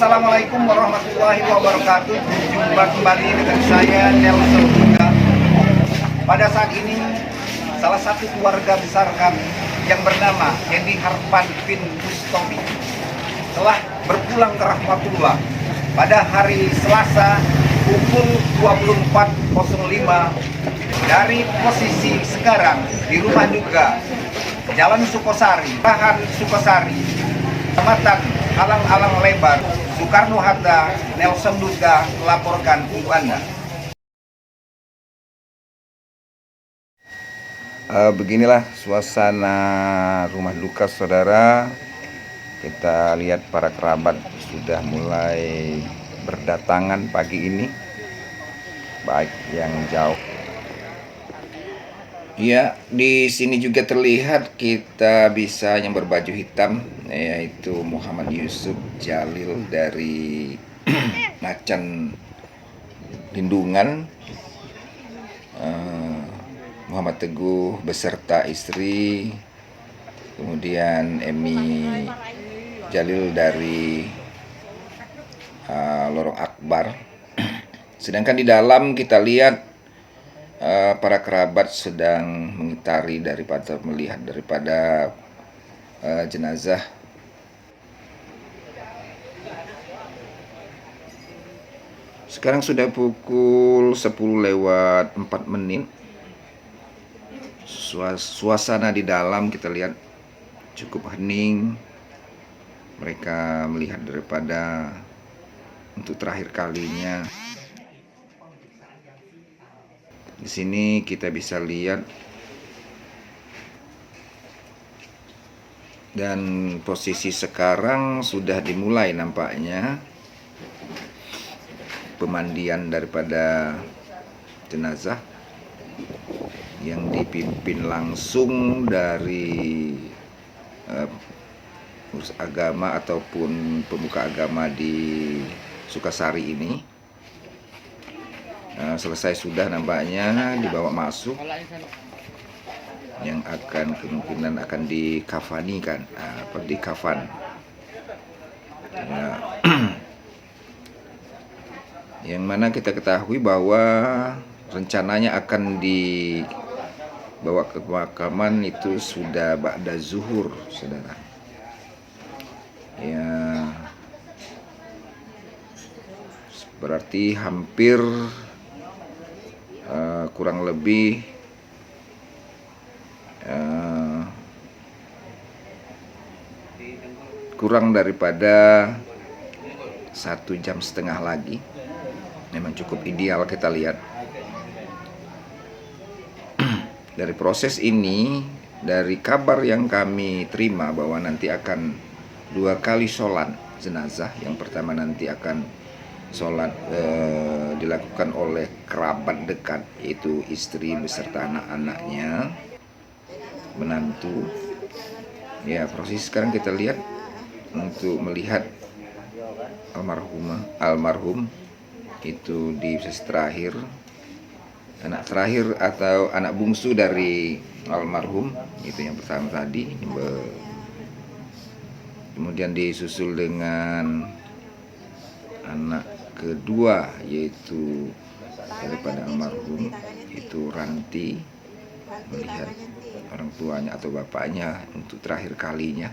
Assalamualaikum warahmatullahi wabarakatuh. Jumpa kembali dengan saya Nelson Huda. Pada saat ini salah satu keluarga besar kami yang bernama Edi Harpan bin Bustomi telah berpulang ke rahmatullah pada hari Selasa pukul 24.05 dari posisi sekarang di rumah duka Jalan Sukosari, Bahan Sukosari, Kecamatan Alang-Alang Lebar, Soekarno-Hatta. Nelson Huda melaporkan untuk Anda. Beginilah suasana rumah duka, saudara. Kita lihat para kerabat sudah mulai berdatangan pagi ini, baik yang jauh. Ya, di sini juga terlihat kita bisa yang berbaju hitam, yaitu Muhammad Yusuf Jalil dari Macan Lindungan, Muhammad Teguh beserta istri, kemudian Emi Jalil dari Lorong Akbar. Sedangkan di dalam kita lihat para kerabat sedang mengitari melihat daripada jenazah. Sekarang sudah pukul 10:04. Suasana di dalam kita lihat cukup hening. Mereka melihat daripada untuk terakhir kalinya. Di sini kita bisa lihat dan posisi sekarang sudah dimulai nampaknya pemandian daripada jenazah yang dipimpin langsung dari urus agama ataupun pemuka agama di Sukasari ini. Selesai sudah nampaknya dibawa masuk, yang akan kemungkinan akan dikafanikan, dikafan. Ya. Yang mana kita ketahui bahwa rencananya akan dibawa ke pemakaman itu sudah ba'da zuhur, saudara. Ya, berarti hampir kurang lebih kurang daripada 1,5 jam lagi. Memang cukup ideal kita lihat. Dari proses ini, dari kabar yang kami terima bahwa nanti akan 2 kali sholat jenazah. Yang pertama nanti akan sholat dilakukan oleh kerabat dekat, yaitu istri beserta anak-anaknya, menantu. Ya, proses sekarang kita lihat untuk melihat almarhum itu di sesi terakhir, anak terakhir atau anak bungsu dari almarhum, itu yang pertama tadi, kemudian disusul dengan anak kedua, yaitu daripada almarhum, itu Ranti, melihat orang tuanya atau bapaknya untuk terakhir kalinya.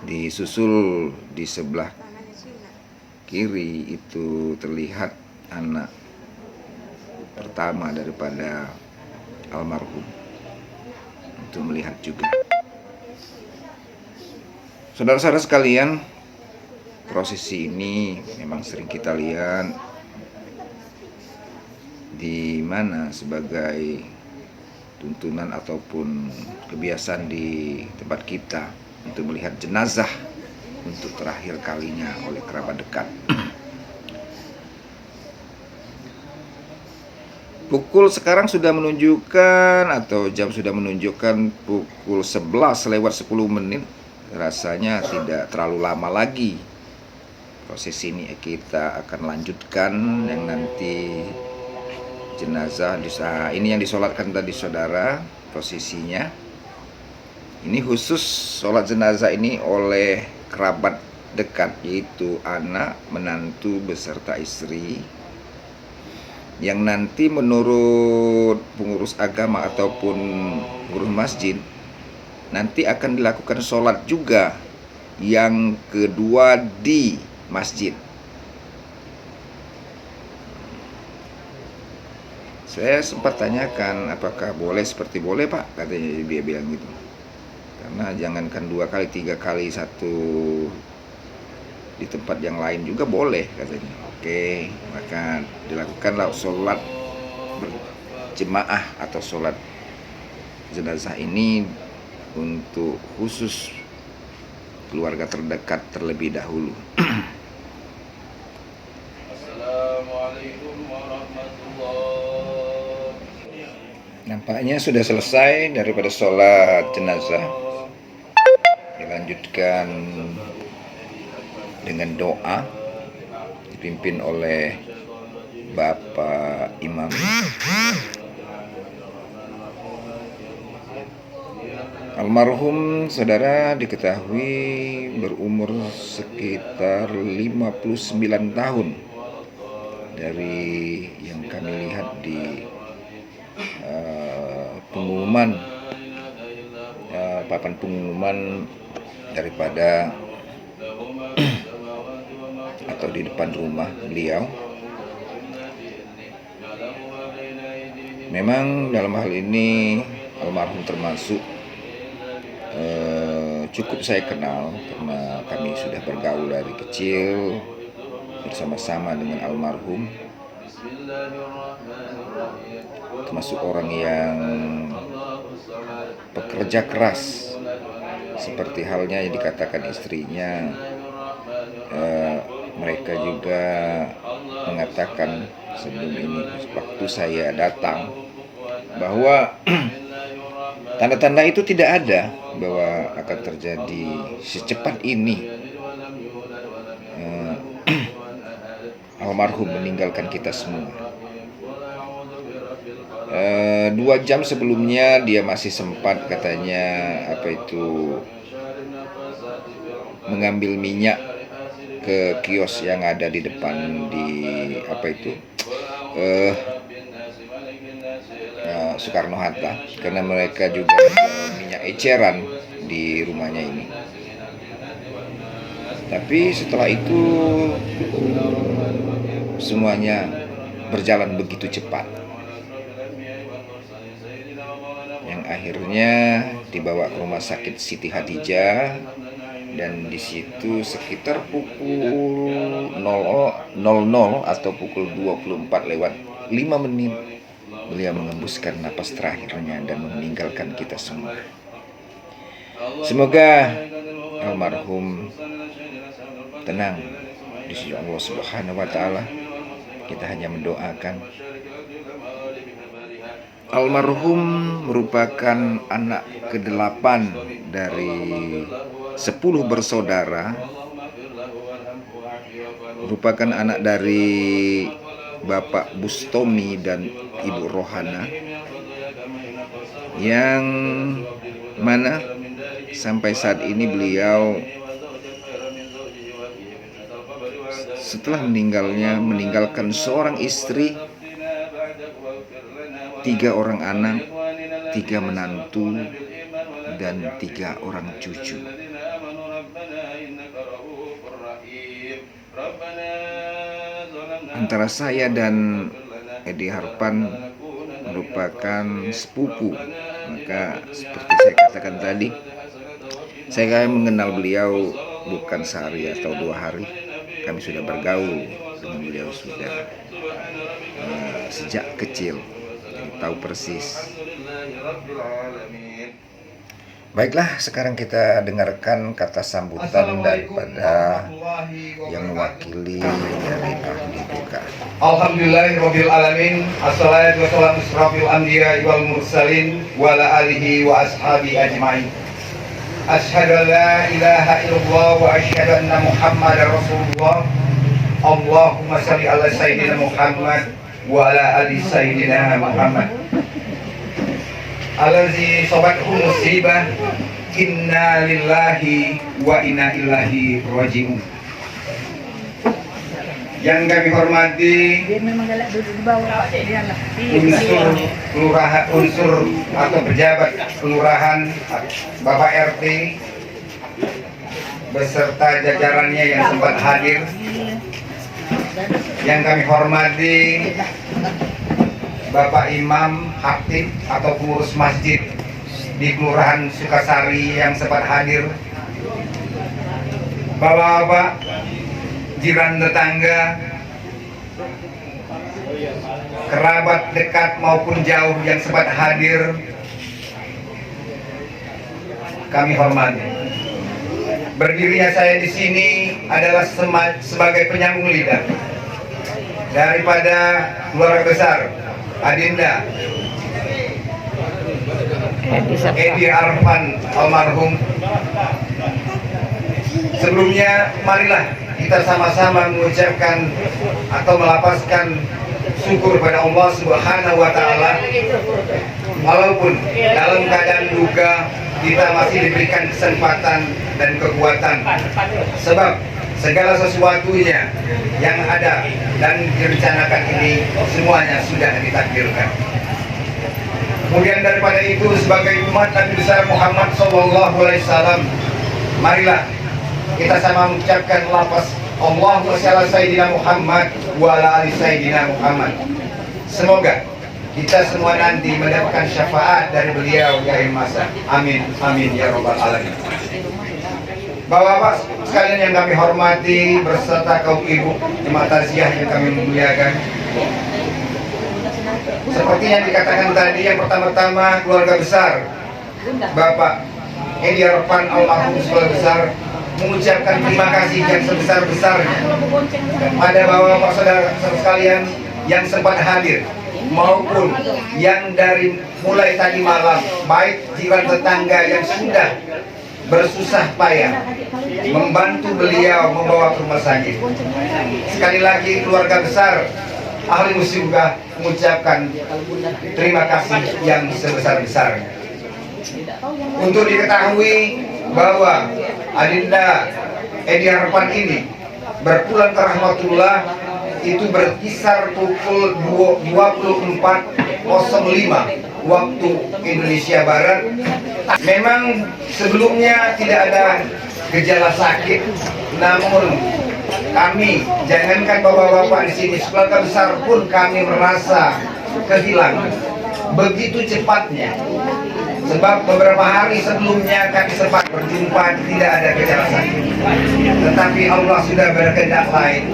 Disusul di sebelah kiri itu terlihat anak pertama daripada almarhum untuk melihat juga. Saudara-saudara sekalian, prosesi ini memang sering kita lihat di mana sebagai tuntunan ataupun kebiasaan di tempat kita untuk melihat jenazah untuk terakhir kalinya oleh kerabat dekat. Pukul sekarang sudah menunjukkan atau jam sudah menunjukkan pukul 11:10. Rasanya tidak terlalu lama lagi proses ini kita akan lanjutkan, yang nanti jenazah ini yang disolatkan tadi, saudara, posisinya. Ini khusus sholat jenazah ini oleh kerabat dekat, yaitu anak, menantu beserta istri, yang nanti menurut pengurus agama ataupun pengurus masjid nanti akan dilakukan sholat juga yang kedua di masjid. Saya sempat tanyakan apakah boleh, seperti boleh Pak, katanya, dia bilang gitu. Karena jangankan 2 kali, 3 kali satu di tempat yang lain juga boleh katanya. Oke, maka dilakukanlah sholat berjemaah atau sholat jenazah ini untuk khusus keluarga terdekat terlebih dahulu. Nampaknya sudah selesai daripada sholat jenazah. Dilanjutkan dengan doa dipimpin oleh Bapak Imam. Almarhum saudara diketahui berumur sekitar 59 tahun dari yang kami lihat di pengumuman, papan pengumuman daripada atau di depan rumah beliau. Memang dalam hal ini almarhum termasuk cukup saya kenal karena kami sudah bergaul dari kecil bersama-sama dengan almarhum. Termasuk orang yang pekerja keras, seperti halnya yang dikatakan istrinya. Mereka juga mengatakan sebelum ini, waktu saya datang, bahwa tanda-tanda itu tidak ada bahwa akan terjadi secepat ini almarhum meninggalkan kita semua. 2 jam sebelumnya dia masih sempat katanya mengambil minyak ke kios yang ada di depan di Soekarno Hatta, karena mereka juga minyak eceran di rumahnya ini. Tapi setelah itu semuanya berjalan begitu cepat, yang akhirnya dibawa ke rumah sakit Siti Hadijah, dan di situ sekitar pukul 00 atau pukul 24:05 beliau mengembuskan napas terakhirnya dan meninggalkan kita semua. Semoga almarhum tenang di sisi Allah Subhanahu wa taala. Kita hanya mendoakan. Almarhum merupakan anak ke-8 dari 10 bersaudara. Merupakan anak dari Bapak Bustomi dan Ibu Rohana, yang mana sampai saat ini beliau setelah meninggalkan seorang istri, 3 orang anak, 3 menantu, dan 3 orang cucu. Antara saya dan Edi Harpan merupakan sepupu. Maka seperti saya katakan tadi, saya mengenal beliau bukan sehari atau 2 hari. Kami sudah bergaul dengan beliau sudah sejak kecil, jadi tahu persis. Baiklah, sekarang kita dengarkan kata sambutan daripada yang mewakili dari ahli duka. Alhamdulillahirabbil alamin, assalatu wassalamu asrafil anbiya'i wal mursalin wa ala alihi wa ashabi ajmain. Asyhadu an la ilaha illallah wa asyhadu anna Muhammadar Rasulullah. Allahumma shalli ala sayyidina Muhammad wa ala ali sayyidina Muhammad. Allazi sabathu musibah Inna lillahi wa inna ilaihi raji'un. Yang kami hormati unsur atau pejabat kelurahan, Bapak RT beserta jajarannya yang sempat hadir. Yang kami hormati Bapak Imam, Khatib atau pengurus masjid di Kelurahan Sukasari yang sempat hadir, Bapak-bapak, jiran tetangga, kerabat dekat maupun jauh yang sempat hadir, kami hormati. Berdirinya saya di sini adalah sebagai penyambung lidah daripada keluarga besar Adinda Edi Arfan almarhum. Sebelumnya marilah kita sama-sama mengucapkan atau melapaskan syukur pada Allah Subhanahu wa taala, walaupun dalam keadaan duka kita masih diberikan kesempatan dan kekuatan, sebab segala sesuatunya yang ada dan direncanakan ini semuanya sudah ditakdirkan. Kemudian daripada itu, sebagai umat Nabi besar Muhammad SAW, marilah kita sama mengucapkan lafaz Allahumma shalli ala Sayyidina Muhammad wa ala ali Sayyidina Muhammad. Semoga kita semua nanti mendapatkan syafaat dari beliau ya masa. Amin, amin ya robbal alamin. Bapak-bapak sekalian yang kami hormati beserta kaum ibu jemaat takziah yang kami muliakan. Seperti yang dikatakan tadi, yang pertama-tama keluarga besar Bapak Edi Arfan almarhum keluarga besar mengucapkan terima kasih yang sebesar-besarnya kepada bapak-bapak saudara sekalian yang sempat hadir maupun yang dari mulai tadi malam, baik jiran tetangga yang sudah bersusah payah membantu beliau membawa ke rumah sakit. Sekali lagi keluarga besar ahli musibah mengucapkan terima kasih yang sebesar-besarnya. Untuk diketahui bahwa Adinda Edi Arfan ini berpulang ke rahmatullah itu berkisar pukul 24.05 waktu Indonesia Barat. Memang sebelumnya tidak ada gejala sakit, namun kami, jangankan bapak-bapak di sini, keluarga besar pun kami merasa kehilangan begitu cepatnya. Sebab beberapa hari sebelumnya kami sempat berjumpa, tidak ada gejala sakit. Tetapi Allah sudah berkehendak lain,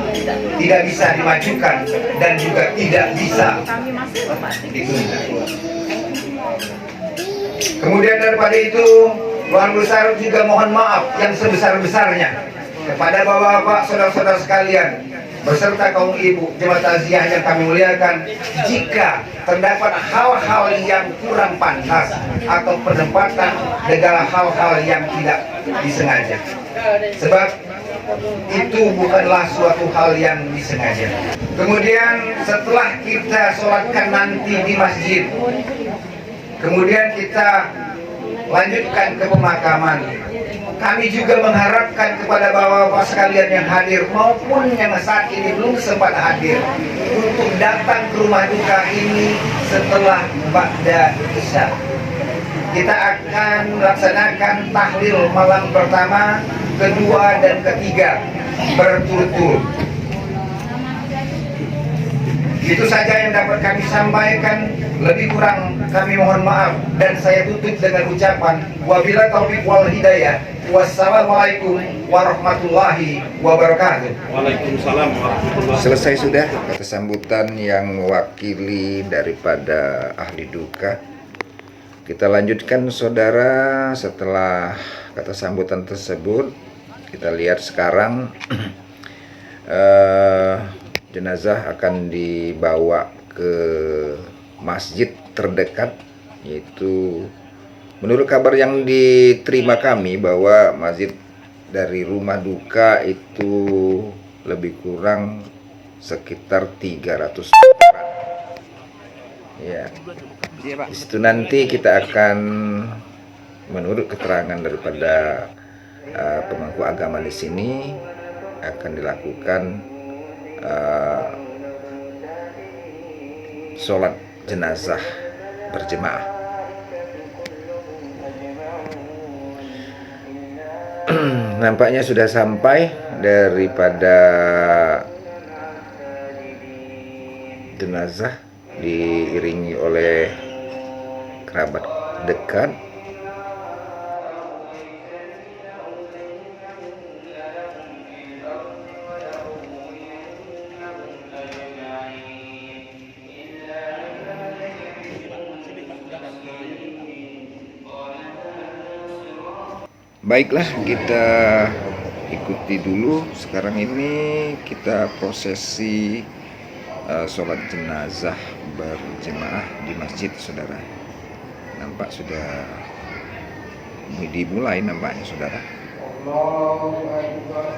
tidak bisa dimajukan dan juga tidak bisa ditunda. Kemudian daripada itu, keluarga besar juga mohon maaf yang sebesar-besarnya kepada bapak-bapak, saudara-saudara sekalian, beserta kaum ibu jemaat takziah yang kami muliakan, jika terdapat hal-hal yang kurang pantas atau penempatan segala hal-hal yang tidak disengaja, sebab itu bukanlah suatu hal yang disengaja. Kemudian setelah kita sholatkan nanti di masjid, kemudian kita lanjutkan ke pemakaman. Kami juga mengharapkan kepada bapak-bapak sekalian yang hadir maupun yang saat ini belum sempat hadir untuk datang ke rumah duka ini setelah ba'da isya. Kita akan melaksanakan tahlil malam pertama, kedua dan ketiga berturut-turut. Itu saja yang dapat kami sampaikan. Lebih kurang kami mohon maaf dan saya tutup dengan ucapan wabillahi taufiq wal hidayah. Wassalamualaikum warahmatullahi wabarakatuh. Waalaikumsalam warahmatullahi wabarakatuh. Selesai sudah kata sambutan yang mewakili daripada ahli duka. Kita lanjutkan saudara. Setelah kata sambutan tersebut, kita lihat sekarang jenazah akan dibawa ke masjid terdekat, yaitu menurut kabar yang diterima kami bahwa masjid dari rumah duka itu lebih kurang sekitar 300 meteran. Ya, di situ nanti kita akan menurut keterangan daripada pemangku agama di sini akan dilakukan sholat jenazah berjemaah. Nampaknya sudah sampai daripada jenazah diiringi oleh kerabat dekat. Baiklah, kita ikuti dulu. Sekarang ini kita prosesi sholat jenazah berjemaah di masjid, saudara. Nampak sudah dimulai nampaknya, saudara. Allahu Akbar.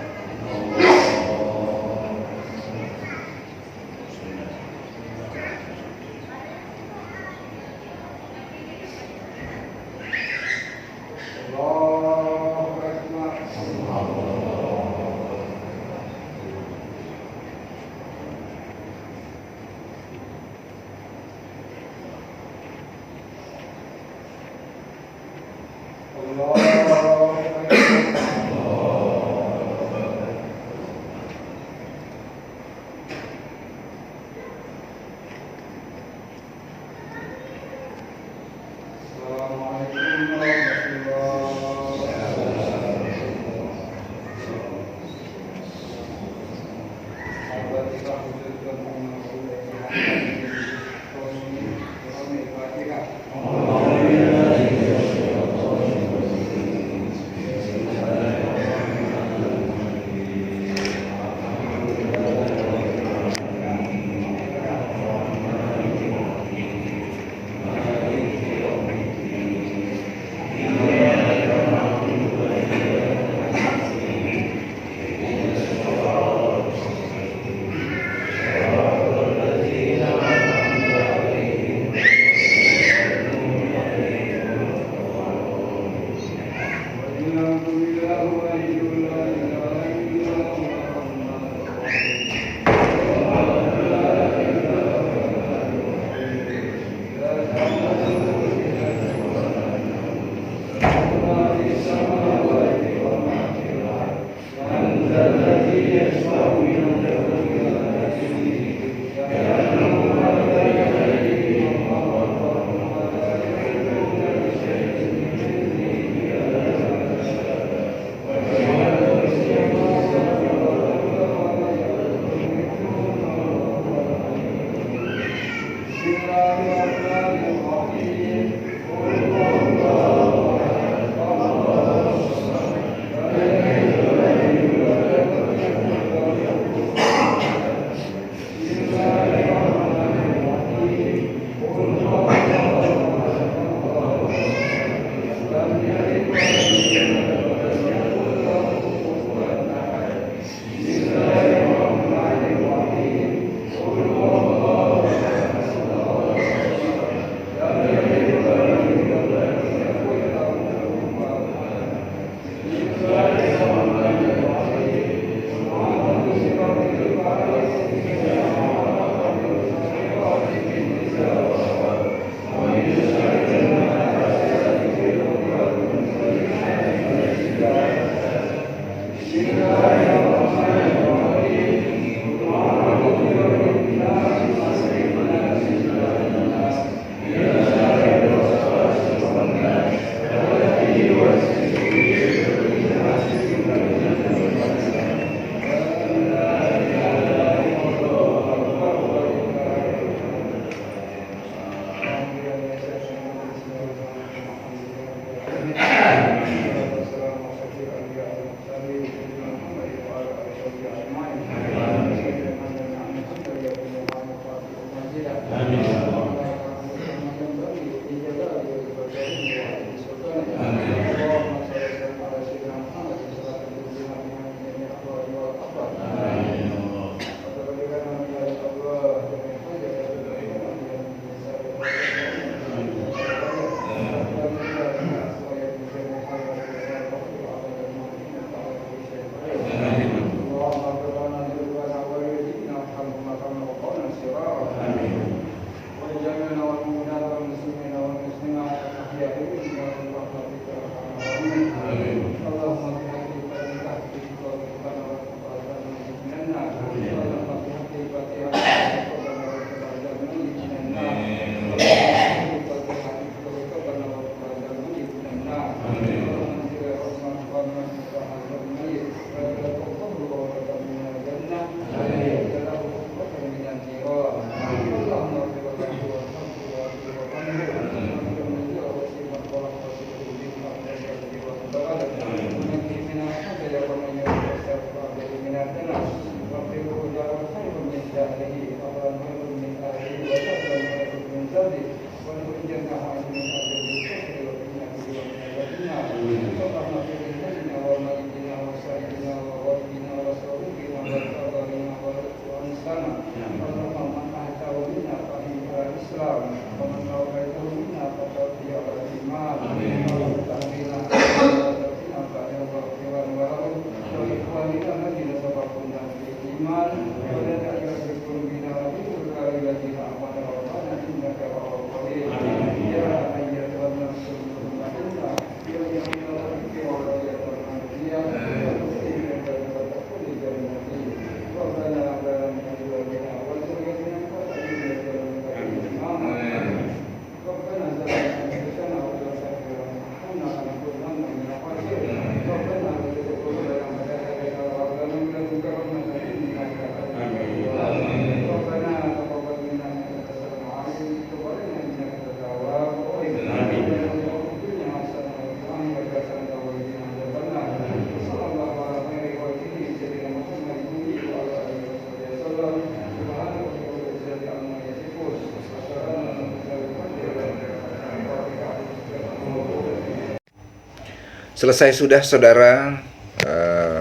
Selesai sudah saudara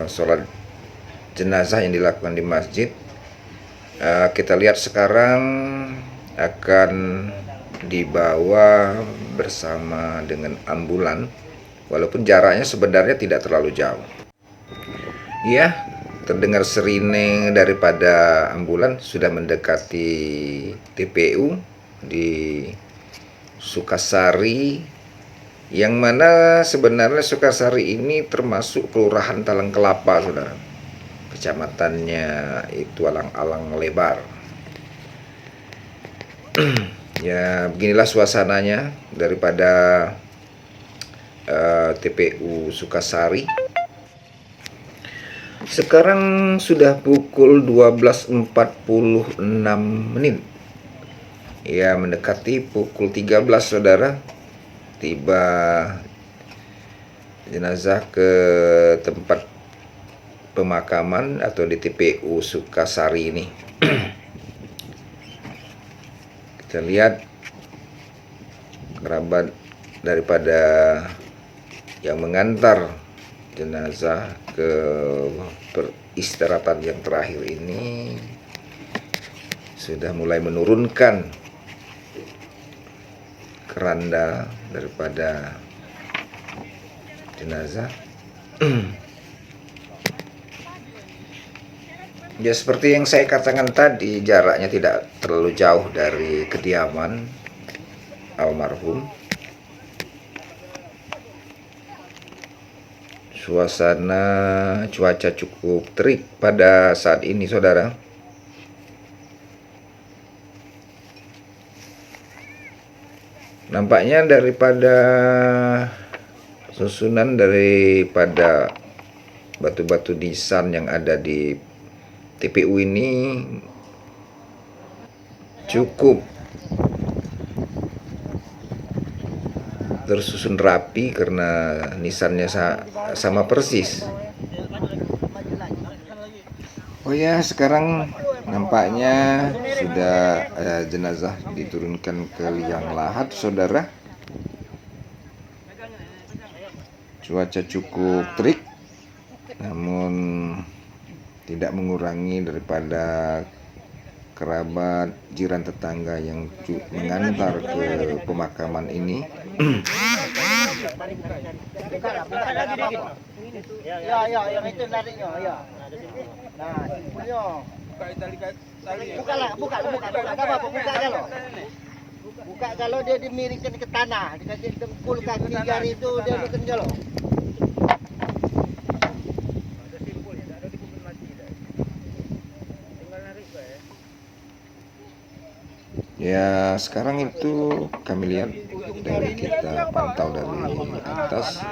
sholat jenazah yang dilakukan di masjid. Kita lihat sekarang akan dibawa bersama dengan ambulan, walaupun jaraknya sebenarnya tidak terlalu jauh. Ya, terdengar sirine daripada ambulan sudah mendekati TPU di Sukasari, yang mana sebenarnya Sukasari ini termasuk Kelurahan Talang Kelapa, saudara. Kecamatannya itu Alang-Alang Lebar. Ya, beginilah suasananya daripada TPU Sukasari. Sekarang sudah pukul 12.46. Ya, mendekati pukul 13, saudara. Tiba jenazah ke tempat pemakaman atau di TPU Sukasari ini. Kita lihat kerabat daripada yang mengantar jenazah ke peristirahatan yang terakhir ini sudah mulai menurunkan keranda daripada jenazah. Ya, seperti yang saya katakan tadi, jaraknya tidak terlalu jauh dari kediaman almarhum. Suasana cuaca cukup terik pada saat ini, saudara. Nampaknya daripada susunan daripada batu-batu nisan yang ada di TPU ini cukup tersusun rapi karena nisannya sama persis. Oh ya, sekarang nampaknya sudah jenazah diturunkan ke liang lahat, saudara. Cuaca cukup terik, namun tidak mengurangi daripada kerabat, jiran, tetangga yang mengantar ke pemakaman ini. Ya, yang itu nariknya, ya. Nah, simpulnya. Buka kalau. Buka kalau dia dimiringkan ke tanah, dikasih dengkul kaki jari itu dia bikin kalau. Ya, sekarang itu kami lihat dari kita pantau dari atas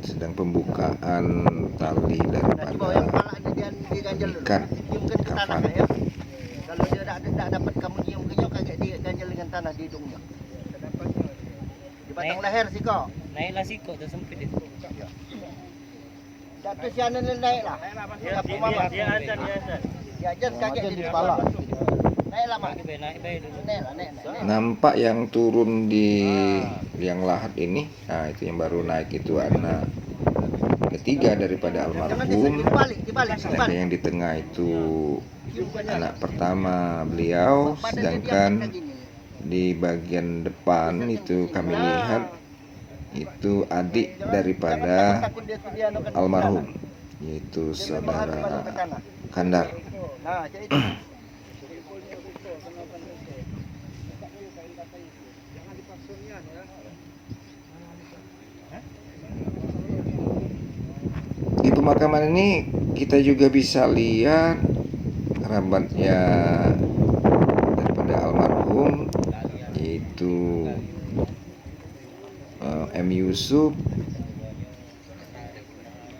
sedang pembukaan tali daripada ikat kafan. Kalau dia tak dapat kamu nyium kenyok, agak dia ganjel dengan tanah di hidungnya. Di batang leher sih kok. Naiklah siko tu sempit itu. Tak tu sianan naiklah. Dia azan. Dia ajar kaget di kepala. Naiklah mak. Naik dulu. Naik. Nampak yang turun di liang lahat ini, nah itu yang baru naik itu anak ketiga daripada almarhum, Dibalik. sedangkan yang di tengah itu anak pertama beliau, sedangkan di bagian depan itu kami lihat itu adik daripada almarhum, yaitu saudara Kandar. Nah, jadi itu. Di pemakaman ini kita juga bisa lihat kerabatnya daripada almarhum, yaitu M. Yusuf.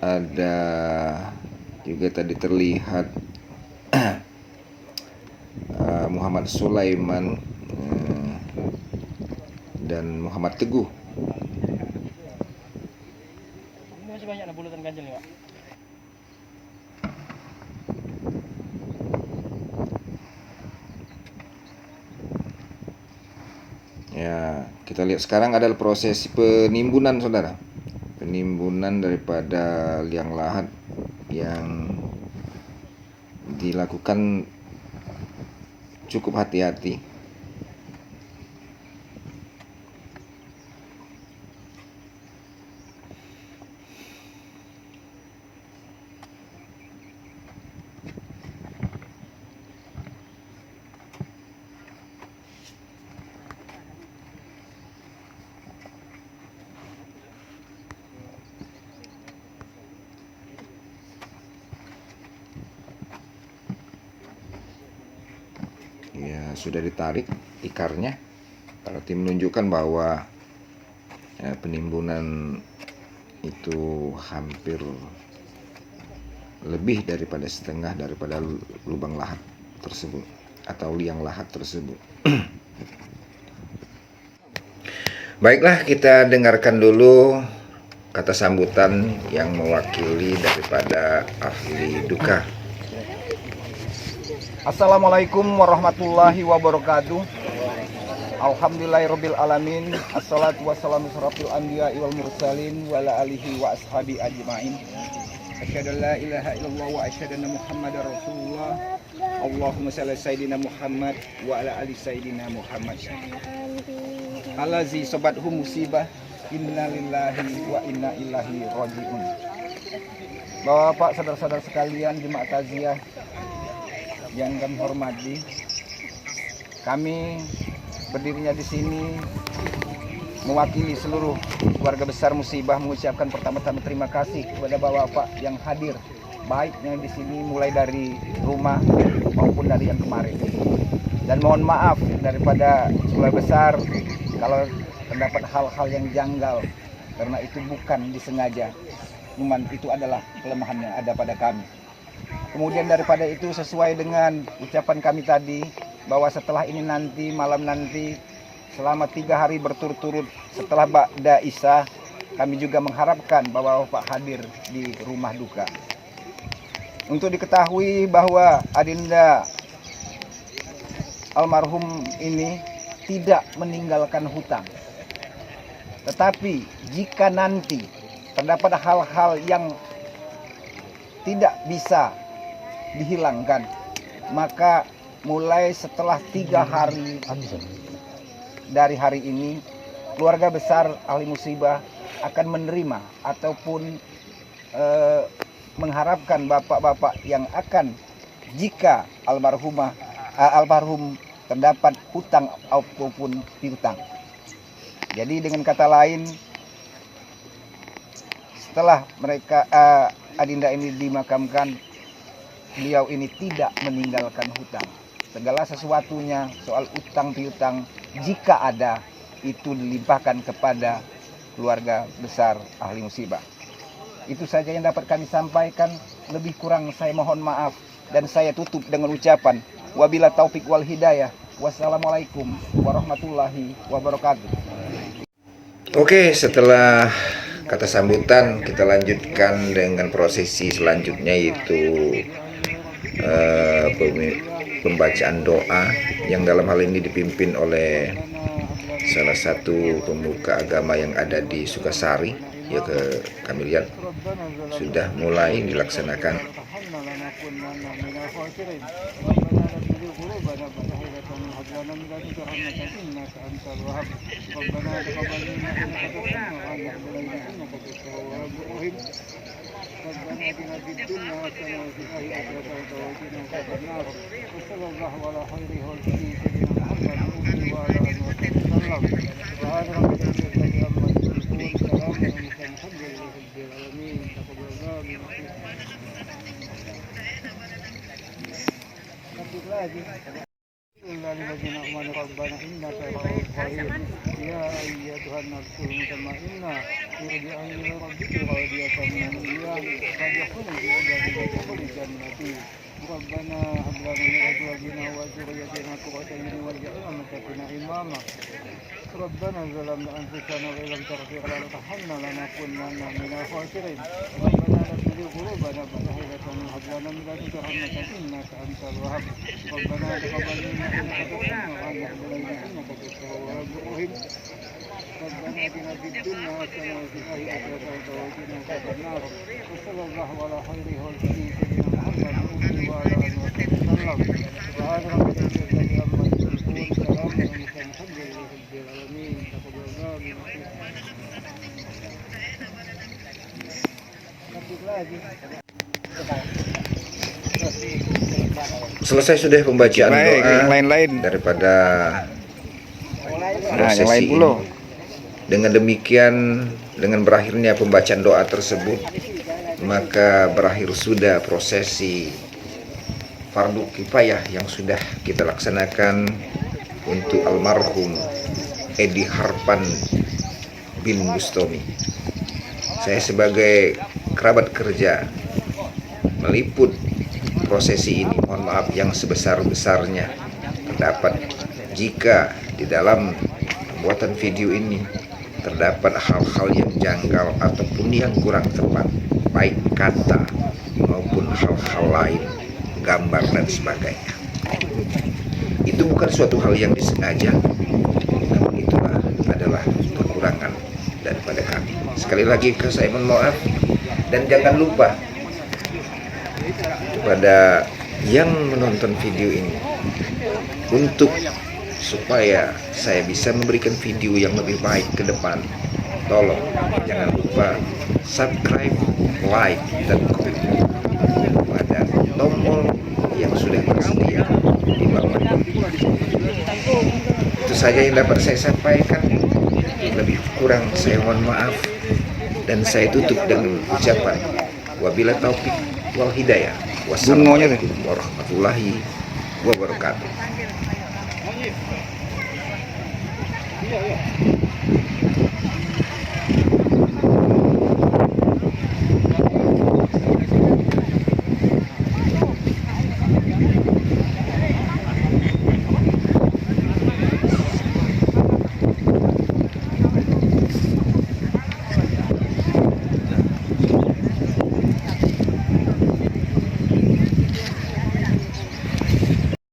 Ada juga tadi terlihat Muhammad Sulaiman dan Muhammad Teguh. Ini masih banyak ada bulutan ganjil nih, Pak. Ya, kita lihat sekarang adalah proses penimbunan, saudara. Penimbunan daripada liang lahat yang dilakukan cukup hati-hati. Ya, sudah ditarik ikarnya, berarti menunjukkan bahwa penimbunan itu hampir lebih daripada setengah daripada lubang lahat tersebut atau liang lahat tersebut. Baiklah, kita dengarkan dulu kata sambutan yang mewakili daripada ahli duka. Assalamualaikum warahmatullahi wabarakatuh. Alhamdulillahirabbil alamin. Assalatu wassalamu asyrafil anbiya'i wal mursalin wa ala alihi wa ashabi ajmain. Asyhadu an la ilaha illallah wa asyhadu anna Muhammadar Rasulullah. Allahumma shalli ala sayidina Muhammad wa ala ali sayidina Muhammad. Allazi sobathu musibah, innalillahi wa inna ilaihi rajiun. Bapak, saudara-saudara sekalian, jemaah takziah yang kami hormati, kami berdirinya di sini mewakili seluruh keluarga besar musibah mengucapkan pertama-tama terima kasih kepada bapak-bapak yang hadir, baik yang di sini mulai dari rumah maupun dari yang kemarin. Dan mohon maaf daripada keluarga besar kalau terdapat hal-hal yang janggal, karena itu bukan disengaja, cuman itu adalah kelemahan yang ada pada kami. Kemudian daripada itu, sesuai dengan ucapan kami tadi, bahwa setelah ini nanti, malam nanti, selama 3 hari berturut-turut setelah Ba'da Isya, kami juga mengharapkan bahwa Bapak hadir di rumah duka. Untuk diketahui bahwa adinda almarhum ini tidak meninggalkan hutang. Tetapi jika nanti terdapat hal-hal yang tidak bisa dihilangkan, maka mulai setelah 3 hari dari hari ini, keluarga besar ahli musibah akan menerima ataupun mengharapkan bapak-bapak yang akan, jika almarhum terdapat hutang ataupun piutang. Jadi dengan kata lain, setelah mereka adinda ini dimakamkan, beliau ini tidak meninggalkan hutang. Segala sesuatunya soal utang piutang, jika ada, itu dilimpahkan kepada keluarga besar ahli musibah. Itu saja yang dapat kami sampaikan. Lebih kurang saya mohon maaf, dan saya tutup dengan ucapan wabila taufik wal hidayah. Wassalamualaikum warahmatullahi wabarakatuh. Oke, setelah kata sambutan, kita lanjutkan dengan prosesi selanjutnya, yaitu pembacaan doa yang dalam hal ini dipimpin oleh salah satu pemuka agama yang ada di Sukasari, ya kami lihat sudah mulai dilaksanakan. ربنا ظلمنا أنفسنا وإن لم تغفر لنا وترحمنا لنكونن من الخاسرين ربنا لا تزغ قلوبنا بعد إذ هديتنا وهب لنا من لدنك رحمة إنك أنت الوهاب ربنا تقبل منا إنك أنت السميع العليم إنك أنت التواب الرحيم ربنا آتنا في الدنيا حسنة وفي الآخرة حسنة وقنا عذاب النار وصلى الله على خير خلقه سيدنا محمد وعلى آله وصحبه وسلم سبحان ربك رب العزة عما يصفون سلام على المرسلين الحمد لله رب العالمين تقبل الله منا Selesai sudah pembacaan Baik, doa yang lain-lain. daripada Nah, yang prosesi lain ini. pula. Dengan demikian, dengan berakhirnya pembacaan doa tersebut, maka berakhir sudah prosesi fardu kifayah yang sudah kita laksanakan untuk almarhum Edi Harpan bin Bustomi. Saya sebagai kerabat kerja meliput prosesi ini, mohon maaf yang sebesar-besarnya terdapat jika di dalam pembuatan video ini terdapat hal-hal yang janggal ataupun yang kurang tepat, baik kata maupun hal-hal lain, gambar dan sebagainya. Itu bukan suatu hal yang disengaja, namun itulah adalah kekurangan daripada kami. Sekali lagi saya mohon maaf, dan jangan lupa kepada yang menonton video ini untuk supaya saya bisa memberikan video yang lebih baik ke depan, tolong jangan lupa subscribe, like, dan komen pada tombol yang sudah tersedia di bawah. Itu saja yang dapat saya sampaikan. Lebih kurang saya mohon maaf, dan saya tutup dengan ucapan wabila taufik wal hidayah. Wassalamualaikum warahmatullahi wabarakatuh.